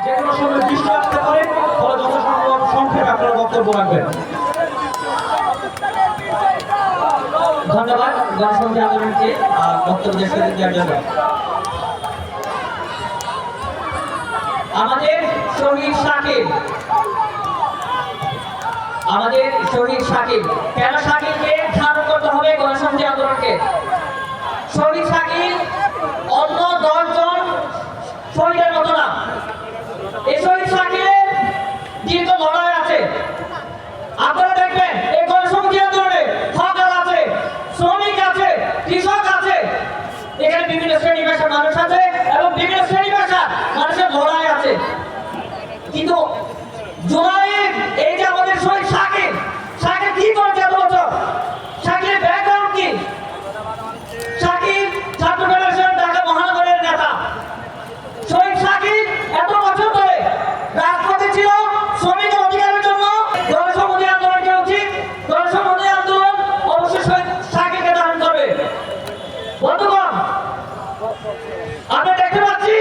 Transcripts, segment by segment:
যে কোনো সময় বৃষ্টি আসতে পারে, ফলে যথাসম্ভব সংক্ষেপে আপনারা বক্তব্য রাখবেন। ধন্যবাদ গণসংহতি আন্দোলনকে বক্তব্য দেওয়ার জন্য। আমাদের শহীদ শাকিব, কেন শাকিবকে ধারণ করতে হবে গণসংহতি আন্দোলনকে? শহীদ শাকিব অন্য 10 জন শহীদের মতো না। এই শহীদ শাকিবের দীর্ঘ লড়াই আছে। আপনারা দেখবেন এই গণসংহতি আন্দোলনে হকার আছে, শ্রমিক আছে, কৃষক আছে, এখানে বিভিন্ন শ্রেণী পেশার মানুষ আছে এবং বিভিন্ন শ্রেণী পেশার মানুষের লড়াই আছে। কিন্তু জুলাইয়ের এই যে আমাদের শহীদ শাকিব কি করেছে এত বছর? শাকিবের ব্যাকগ্রাউন্ড কি? শাকিব ছাত্র ফেডারেশন ঢাকা মহানগরের নেতা। শহীদ শাকিব এত বছর ধরে রাজপথে ছিল শ্রমিকের অধিকারের জন্য। গণসংহতি আন্দোলনকে উচিত, গণসংহতি আন্দোলন অবশ্যই শহীদ শাকিবকে ধারণ করবে। বন্ধুগণ, আমরা দেখতে পাচ্ছি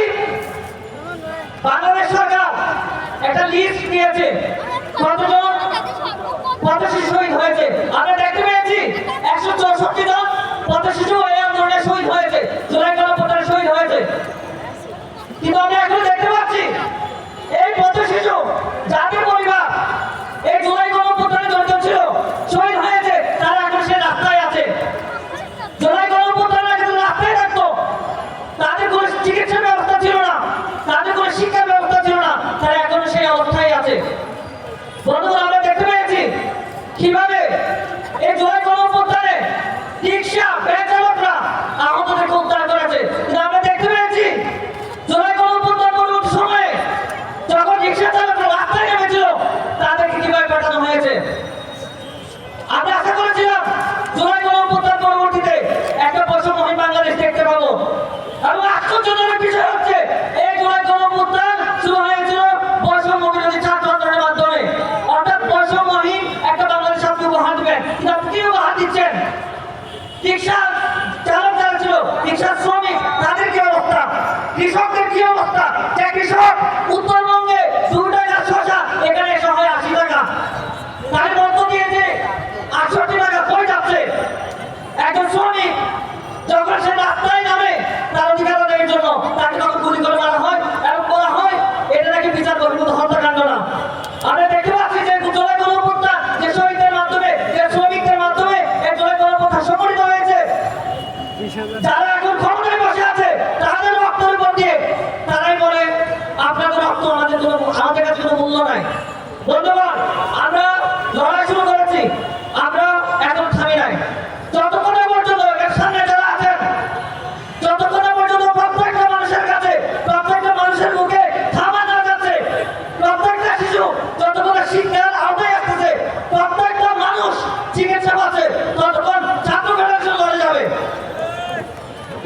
বাংলাদেশ সরকার একটা লিস্ট দিয়েছে কতজন পথ শিশু শহীদ হয়েছে। আমরা দেখতে পেয়েছি 164 জন পথ শিশু এই আন্দোলনে শহীদ হয়েছে, জুলাই গণঅভ্যুত্থানে শহীদ হয়েছে। কিন্তু আমরা এখন দেখতে পাচ্ছি এই পথ শিশু যাদের পরিবার এই জুলাই গণঅভ্যুত্থানে জড়িত ছিল, শহীদ হয়েছে, তারা এখন সে রাস্তায় আছে। জুলাই গণঅভ্যুত্থানে কিন্তু রাস্তায় থাকতো, তাদের কোনো চিকিৎসা ব্যবস্থা ছিল না, তাদের কোনো শিক্ষা ব্যবস্থা ছিল না, তারা এখনো সেই অবস্থায় আছে। বন্ধুরা, আমরা দেখতে পেয়েছি কিভাবে এই জুলাই গণঅভ্যুত্থানে রিক্সা ভ্যান চালকরা আহতদেরকে উদ্ধার করেছে। কিন্তু আমরা দেখতে পেয়েছি জুলাই গণঅভ্যুত্থান পরবর্তী সময়ে যখন রিক্সা চালকরা রাস্তায় নেমেছিল, তাদেরকে কিভাবে পাঠানো হয়েছে। আমরা আশা করেছিলাম জুলাই গণঅভ্যুত্থান পরবর্তীতে একটা বৈষম্যহীন বাংলাদেশ দেখতে পাবো। এবং আশ্চর্যজনক বিষয় হচ্ছে এই জুলাই গণঅভ্যুত্থান শুরু হয়েছিল বৈষম্য বিরোধী ছাত্র আন্দোলনের মাধ্যমে, অর্থাৎ বৈষম্যহীন একটা বাংলাদেশ আপনি উপহার দিবেন। কিন্তু আপনি কি উপহার দিচ্ছেন? রিক্সা চালক যারা ছিল, রিক্সার শ্রমিক, তাদের কি অবস্থা? কৃষকদের কি অবস্থা? যে কৃষক উত্তরবঙ্গে 2 টাকা শসা এখানে এসে হয় 80 টাকা, তার মধ্য দিয়ে যে 68 টাকা কই যাচ্ছে? একজন শ্রমিক যখন সে রাস্তায় নামে তার অধিকার আদায়ের জন্য, তাকে তখন গুলি করে মারা হয় এবং বলা হয় এটা নাকি বিচার বহির্ভূত হত্যাকাণ্ড না। আমরা দেখতে পাচ্ছি যে জুলাই গণঅভ্যুত্থান যে শহীদদের মাধ্যমে, যে শ্রমিকদের মাধ্যমে এই জুলাই গণঅভ্যুত্থান সংগঠিত হয়েছে, যারা এখন ক্ষমতায় বসে আছে তাদের রক্তের উপর দিয়ে তারাই বলে আপনাদের রক্ত আমাদের কাছে কোনো মূল্য নাই। বন্ধুগণ, আমরা লড়াই শুরু করেছি, আমরা এখন থামি নাই। যতক্ষণ পর্যন্ত এর সামনে যারা আছেন, যতক্ষণ পর্যন্ত প্রত্যেকটা মানুষের কাছে, প্রত্যেকটা মানুষের মুখে থামা না যাচ্ছে, প্রত্যেকটা শিশু যতক্ষণ শিক্ষার আওতায় আসতেছে, প্রত্যেকটা মানুষ চিকিৎসা পাচ্ছে, ততক্ষণ ছাত্র ফেডারেশন লড়ে যাবে।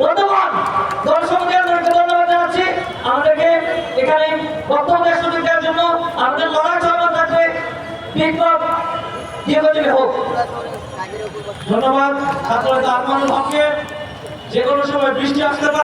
বন্ধুগণ, গণসংহতি আন্দোলনকে ধন্যবাদ জানাচ্ছি আমাদেরকে এখানে বক্তব্য দেওয়ার সুযোগ দেওয়ার জন্য। আমাদের লড়াই চলমান থাকবে, বিপ্লব দীর্ঘজীবী হোক। ধন্যবাদ ছাত্র নেতা আরমানুল হককে। যে কোনো সময় বৃষ্টি আসতে পারে।